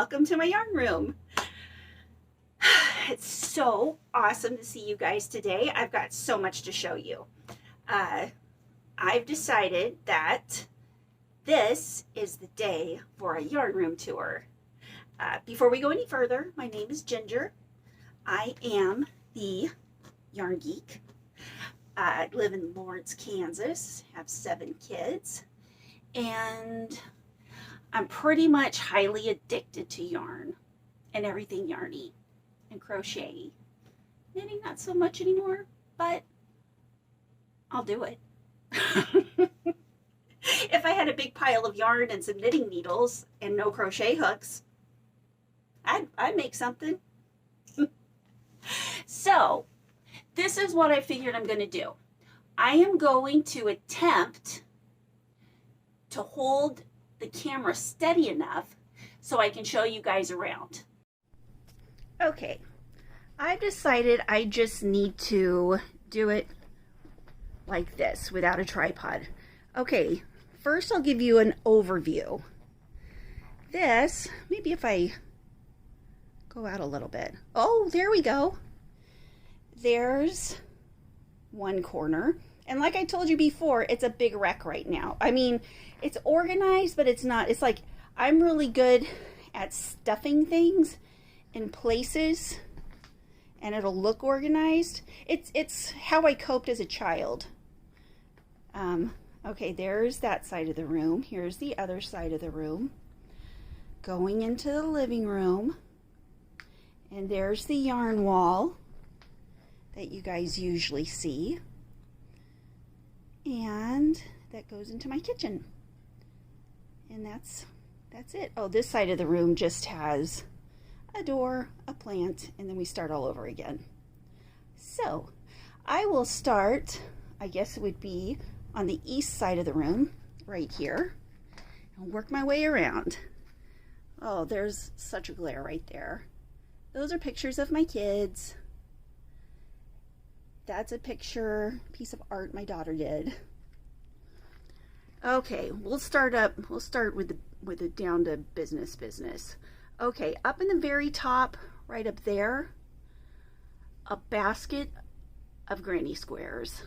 welcome to my yarn room. It's so awesome to see you guys today. I've got so much to show you. I've decided that this is the day for a yarn room tour. Before we go any further, my name is Ginger. I am the yarn geek. I live in Lawrence, Kansas, have 7 kids, and I'm pretty much highly addicted to yarn and everything yarny and crochet. Knitting not so much anymore, but I'll do it. If I had a big pile of yarn and some knitting needles and no crochet hooks, I'd make something. So, this is what I figured I'm going to do. I am going to attempt to hold the camera steady enough so I can show you guys around. Okay, I've decided I just need to do it like this without a tripod. Okay, first I'll give you an overview. This, maybe if I go out a little bit. Oh, there we go. There's one corner. And like I told you before, it's a big wreck right now. I mean, it's organized, but it's not. It's like I'm really good at stuffing things in places and it'll look organized. It's how I coped as a child. Okay, there's that side of the room. Here's the other side of the room. Going into the living room. And there's the yarn wall that you guys usually see. And that goes into my kitchen. And that's it. Oh, this side of the room just has a door, a plant, and then we start all over again. So, I will start, I guess it would be on the east side of the room, right here, and work my way around. Oh, there's such a glare right there. Those are pictures of my kids. That's a piece of art my daughter did. Okay, we'll start with the down to business. Okay, up in the very top, right up there, a basket of granny squares.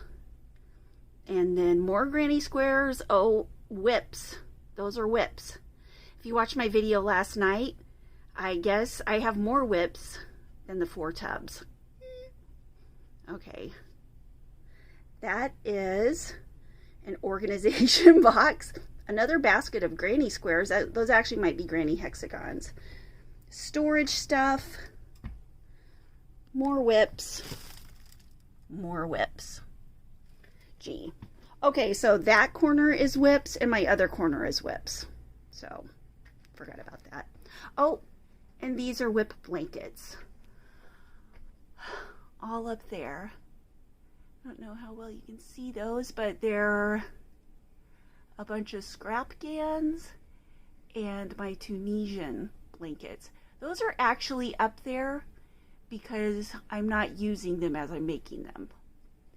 And then more granny squares. Oh, whips. Those are whips. If you watched my video last night, I guess I have more whips than the 4 tubs. Okay. That is an organization box. Another basket of granny squares. Those actually might be granny hexagons. Storage stuff. More whips. More whips. Gee. Okay, so that corner is whips and my other corner is whips. So, forgot about that. Oh, and these are whip blankets. All up there. I don't know how well you can see those, but they're a bunch of scrap gans and my Tunisian blankets. Those are actually up there because I'm not using them as I'm making them.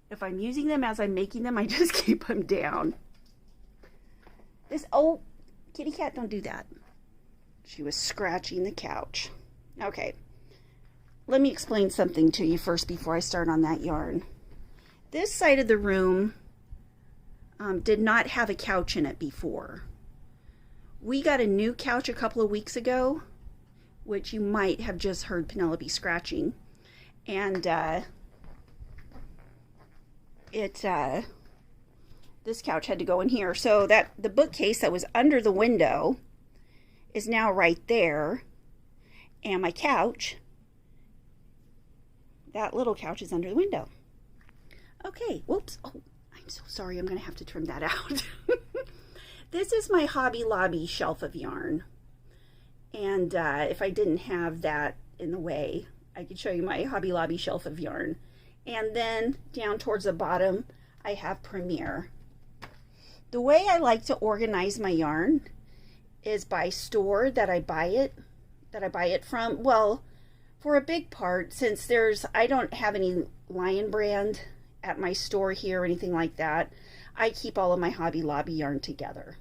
If I'm using them as I'm making them, I just keep them down. Oh, kitty cat, don't do that. She was scratching the couch. Okay, let me explain something to you first before I start on that yarn. This side of the room did not have a couch in it before. We got a new couch a couple of weeks ago, which you might have just heard Penelope scratching. And this couch had to go in here. So that the bookcase that was under the window is now right there. And my couch, that little couch, is under the window. Okay, whoops. Oh, I'm so sorry. I'm going to have to trim that out. This is my Hobby Lobby shelf of yarn. And if I didn't have that in the way, I could show you my Hobby Lobby shelf of yarn. And then down towards the bottom, I have Premier. The way I like to organize my yarn is by store that I buy it from. Well, for a big part, since I don't have any Lionbrand at my store here or anything like that, I keep all of my Hobby Lobby yarn together.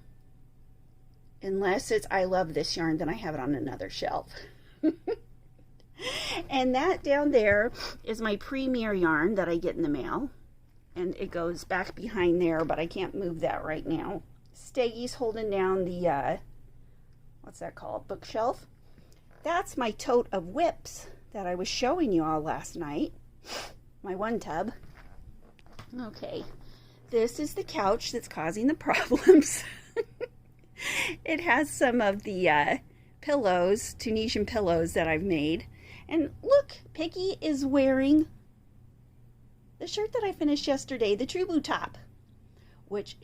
Unless it's I love this yarn, then I have it on another shelf. And that down there is my premier yarn that I get in the mail. And it goes back behind there, but I can't move that right now. Staggy's holding down the, what's that called, bookshelf. That's my tote of whips that I was showing you all last night. My one tub. Okay, this is the couch that's causing the problems. It has some of the pillows, Tunisian pillows that I've made. And look, Piggy is wearing the shirt that I finished yesterday, the True Blue top, which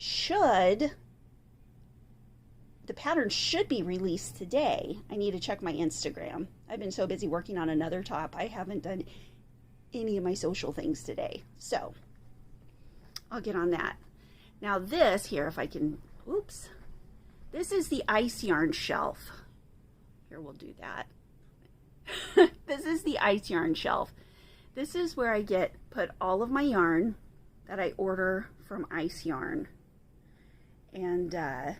the pattern should be released today. I need to check my Instagram. I've been so busy working on another top, I haven't done any of my social things today. So, I'll get on that. Now this here, if I can, oops. This is the ice yarn shelf. Here, we'll do that. This is the ice yarn shelf. This is where I put all of my yarn that I order from Ice Yarn. And I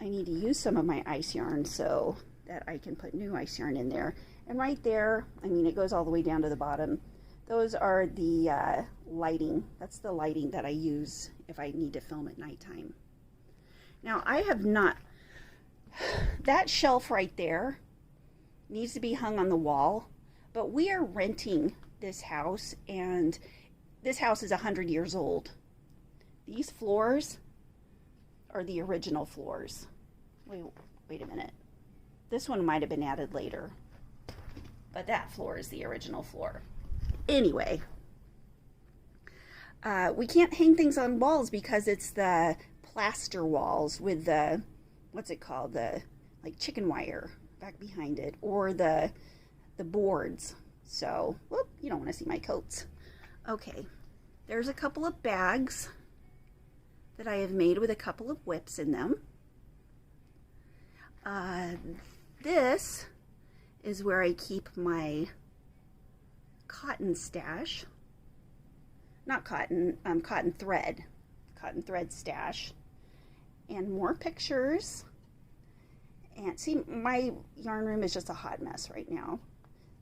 need to use some of my ice yarn so that I can put new ice yarn in there. And right there, I mean, it goes all the way down to the bottom. Those are the lighting. That's the lighting that I use if I need to film at nighttime. Now, I have not, that shelf right there needs to be hung on the wall, but we are renting this house, and this house is 100 years old. These floors are the original floors. Wait a minute. This one might have been added later, but that floor is the original floor. Anyway, we can't hang things on walls because it's the plaster walls with the, what's it called, the like chicken wire back behind it, or the boards. So, whoop, you don't want to see my coats. Okay, there's a couple of bags that I have made with a couple of whips in them. This is where I keep my cotton stash. Not cotton, cotton thread stash. And more pictures. And see, my yarn room is just a hot mess right now.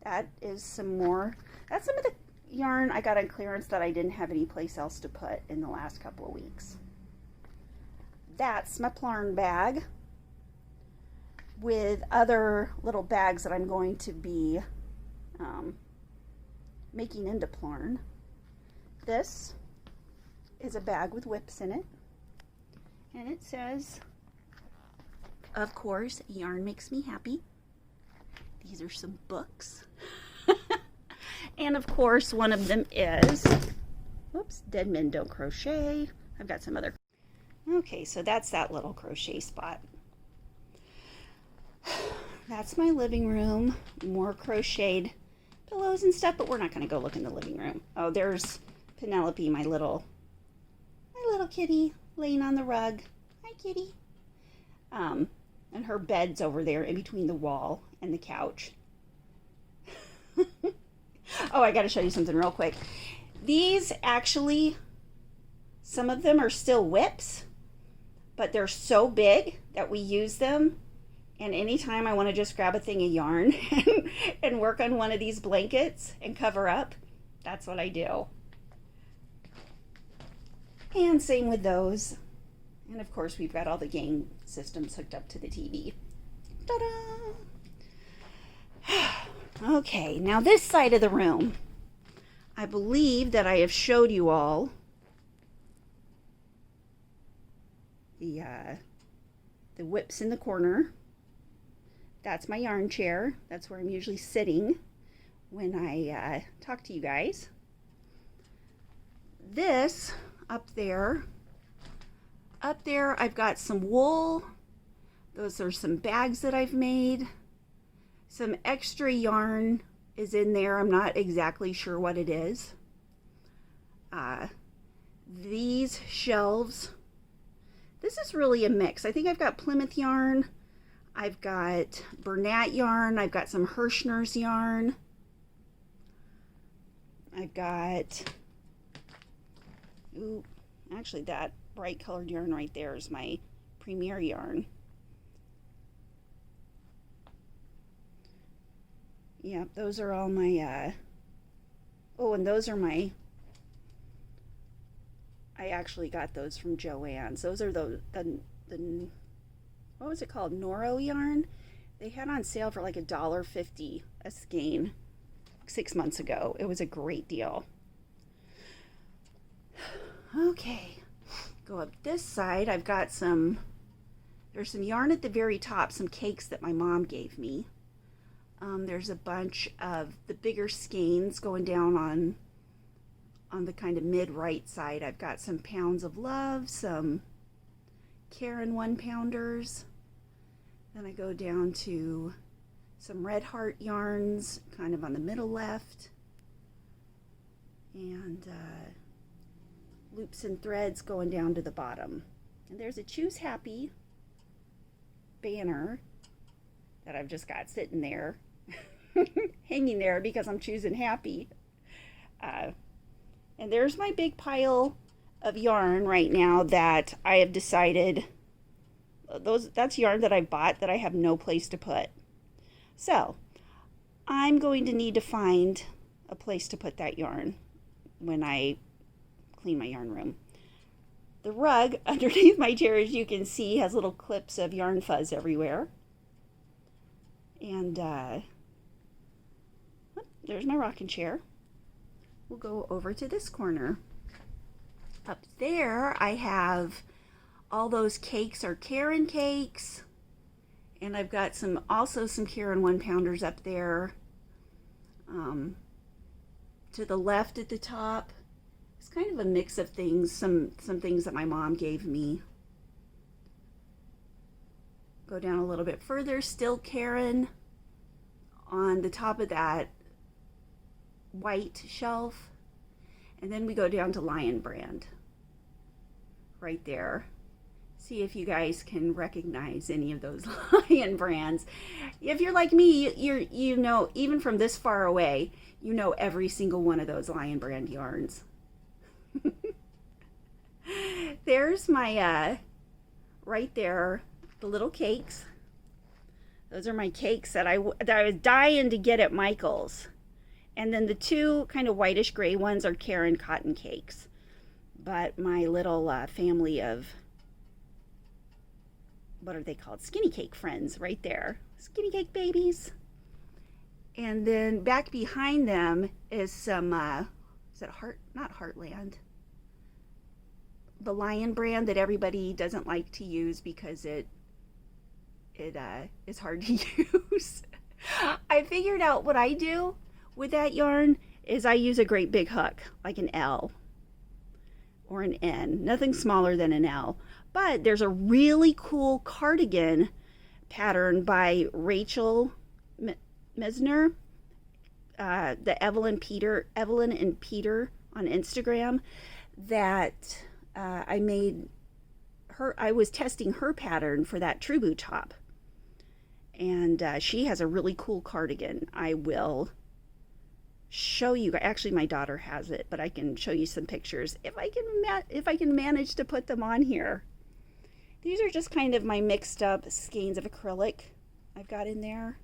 That is some more, that's some of the yarn I got on clearance that I didn't have any place else to put in the last couple of weeks. That's my Plarn bag with other little bags that I'm going to be making into Plarn. This is a bag with whips in it, and it says, of course, yarn makes me happy. These are some books. And of course, one of them is, whoops, Dead Men Don't Crochet. I've got some other. Okay, so that's that little crochet spot. That's my living room. More crocheted pillows and stuff, but we're not going to go look in the living room. Oh, there's Penelope, my little kitty, laying on the rug. Hi, kitty. And her bed's over there in between the wall and the couch. Oh, I got to show you something real quick. These actually, some of them are still whips, but they're so big that we use them. And anytime I want to just grab a thing of yarn and work on one of these blankets and cover up, that's what I do. And same with those. And of course, we've got all the game systems hooked up to the TV. Ta-da! Okay, now this side of the room, I believe that I have showed you all the whips in the corner. That's my yarn chair. That's where I'm usually sitting when I talk to you guys. This up there I've got some wool. Those are some bags that I've made. Some extra yarn is in there. I'm not exactly sure what it is. These shelves, this is really a mix. I think I've got Plymouth yarn. I've got Bernat yarn. I've got some Hirschner's yarn. I've got, actually that bright colored yarn right there is my Premier yarn. Yeah, those are all my, oh, and those are my, I actually got those from Joann's. Those are the what was it called? Noro yarn. They had on sale for like $1.50 a skein 6 months ago. It was a great deal. Okay, go up this side. I've got there's some yarn at the very top, some cakes that my mom gave me. There's a bunch of the bigger skeins going down on the kind of mid-right side. I've got some Pounds of Love, some Caron 1-pounders. Then I go down to some Red Heart yarns, kind of on the middle left. And Loops and Threads going down to the bottom. And there's a Choose Happy banner that I've just got sitting there, hanging there because I'm choosing happy. And there's my big pile of yarn right now that I have decided, that's yarn that I bought that I have no place to put. So I'm going to need to find a place to put that yarn when I clean my yarn room. The rug underneath my chair, as you can see, has little clips of yarn fuzz everywhere. And there's my rocking chair. We'll go over to this corner. Up there I have all those cakes are Caron cakes, and I've got also some Caron 1-pounders up there. To the left at the top, it's kind of a mix of things, some things that my mom gave me. Go down a little bit further, still Caron on the top of that white shelf, and then we go down to Lionbrand right there. See if you guys can recognize any of those Lionbrands. If you're like me, you know, even from this far away, you know every single one of those Lionbrand yarns. There's my right there, the little cakes. Those are my cakes that I was dying to get at Michael's. And then the two kind of whitish gray ones are Caron cotton cakes. But my little family of, what are they called? Skinny cake friends right there. Skinny cake babies. And then back behind them is some, is it not Heartland? The Lionbrand that everybody doesn't like to use because it is hard to use. I figured out what I do with that yarn is I use a great big hook, like an L or an N, nothing smaller than an L. But there's a really cool cardigan pattern by Rachel Misner, the Evelyn and Peter on Instagram, that I made her. I was testing her pattern for that True Boot top, and she has a really cool cardigan. I will show you. Actually, my daughter has it, but I can show you some pictures if I can manage to put them on here. These are just kind of my mixed up skeins of acrylic I've got in there.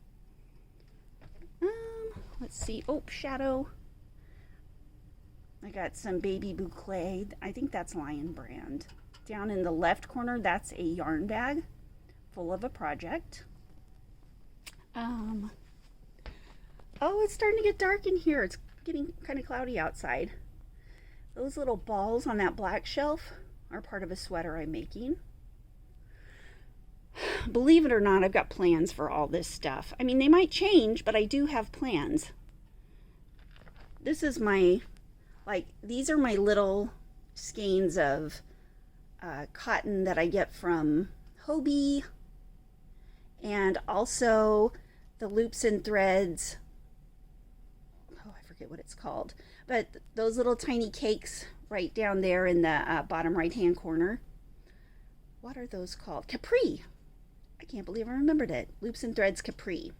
Let's see. Oh, shadow. I got some baby boucle. I think that's Lionbrand. Down in the left corner, that's a yarn bag full of a project. Oh, it's starting to get dark in here. It's getting kind of cloudy outside. Those little balls on that black shelf are part of a sweater I'm making. Believe it or not, I've got plans for all this stuff. I mean, they might change, but I do have plans. This is these are my little skeins of cotton that I get from Hobie, and also the Loops and Threads. Oh, I forget what it's called, but those little tiny cakes right down there in the bottom right hand corner. What are those called? Capri. I can't believe I remembered it. Loops and Threads Capri.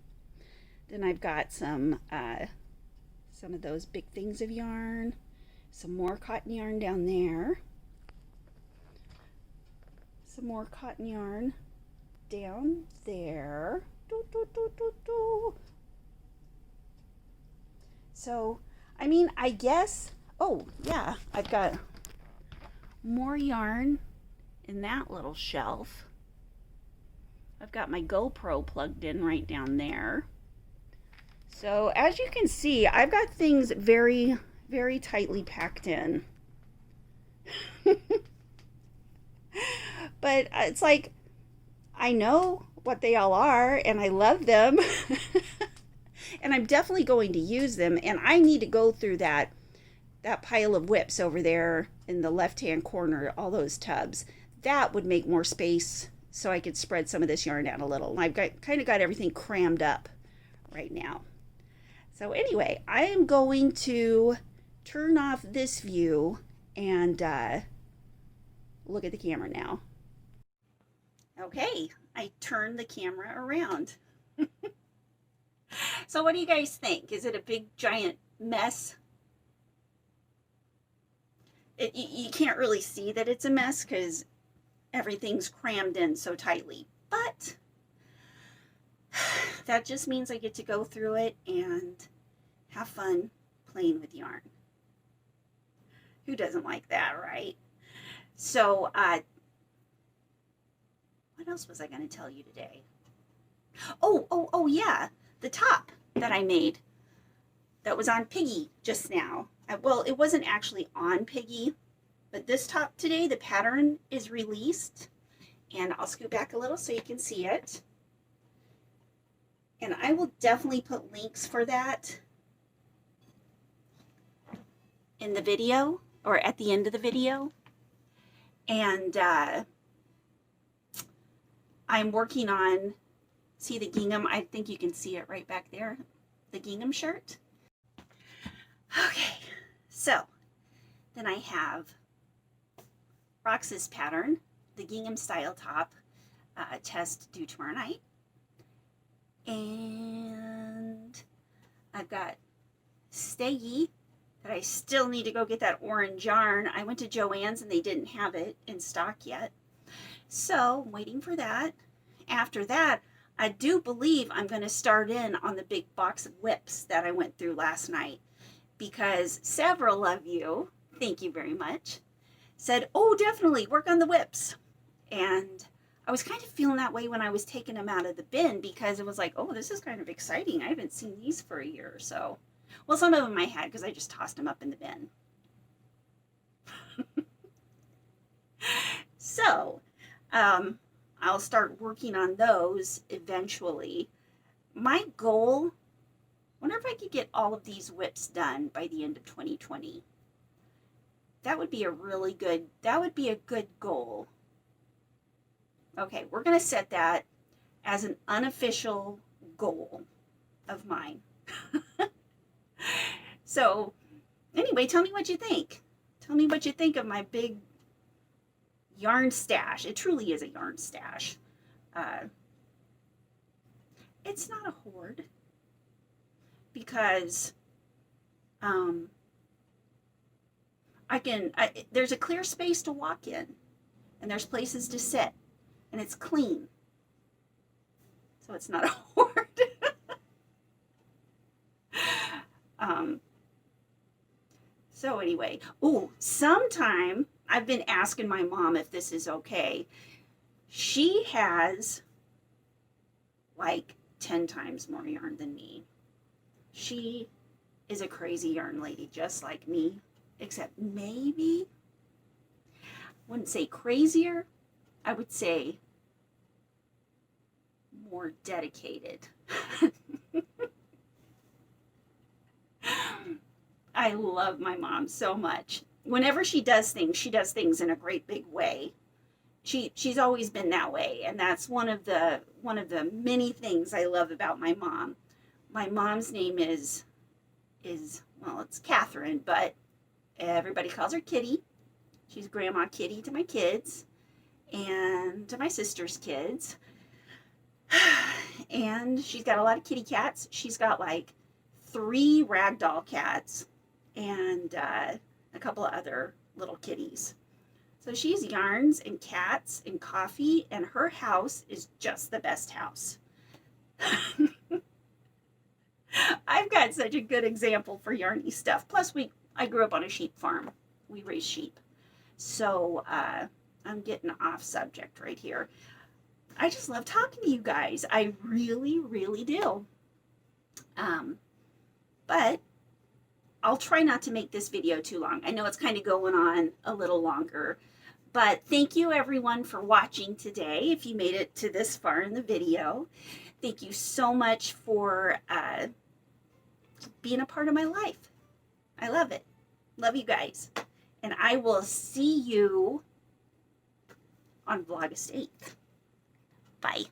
Then I've got some of those big things of yarn, some more cotton yarn down there, some more cotton yarn down there. Doo, doo, doo, doo, doo. So, I mean, I guess, oh yeah, I've got more yarn in that little shelf. I've got my GoPro plugged in right down there. So as you can see, I've got things very, very tightly packed in. But it's like, I know what they all are and I love them. And I'm definitely going to use them. And I need to go through that pile of whips over there in the left-hand corner, all those tubs. That would make more space so I could spread some of this yarn out a little. And I've kind of got everything crammed up right now. So anyway, I am going to turn off this view and look at the camera now. Okay, I turned the camera around. So what do you guys think? Is it a big giant mess? You can't really see that it's a mess because everything's crammed in so tightly. But that just means I get to go through it and have fun playing with yarn. Who doesn't like that, right? So, what else was I going to tell you today? Oh, yeah. The top that I made that was on Piggy just now. Well, it wasn't actually on Piggy, but this top today, the pattern is released. And I'll scoot back a little so you can see it. And I will definitely put links for that in the video or at the end of the video. And I'm working on, see the gingham? I think you can see it right back there, the gingham shirt. Okay, so then I have Rox's pattern, the gingham style top, test due tomorrow night. And I've got Staggy that I still need to go get that orange yarn. I went to Joann's and they didn't have it in stock yet. So I'm waiting for that. After that, I do believe I'm going to start in on the big box of whips that I went through last night, because several of you, thank you very much, said, oh, definitely work on the whips. And I was kind of feeling that way when I was taking them out of the bin, because it was like, oh, this is kind of exciting. I haven't seen these for a year or so. Well, some of them I had because I just tossed them up in the bin. So, I'll start working on those eventually. My goal, wonder if I could get all of these whips done by the end of 2020. That would be a really good, that would be a good goal. Okay, we're going to set that as an unofficial goal of mine. So, anyway, tell me what you think. Tell me what you think of my big yarn stash. It truly is a yarn stash. It's not a hoard because there's a clear space to walk in, and there's places to sit, and it's clean. So it's not a hoard. So anyway, sometime I've been asking my mom if this is okay. She has like 10 times more yarn than me. She is a crazy yarn lady, just like me, except maybe, I wouldn't say crazier, I would say more dedicated. I love my mom so much. Whenever she does things in a great big way. She's always been that way, and that's one of the many things I love about my mom. My mom's name is well, it's Catherine, but everybody calls her Kitty. She's Grandma Kitty to my kids and to my sister's kids. And she's got a lot of kitty cats. She's got like 3 ragdoll cats and a couple of other little kitties. So she's yarns and cats and coffee, and her house is just the best house. I've got such a good example for yarny stuff. Plus, I grew up on a sheep farm. We raise sheep. So I'm getting off subject right here. I just love talking to you guys. I really, really do. But I'll try not to make this video too long. I know it's kind of going on a little longer. But thank you everyone for watching today. If you made it to this far in the video, thank you so much for being a part of my life. I love it. Love you guys. And I will see you on Vlogust 8. Bye.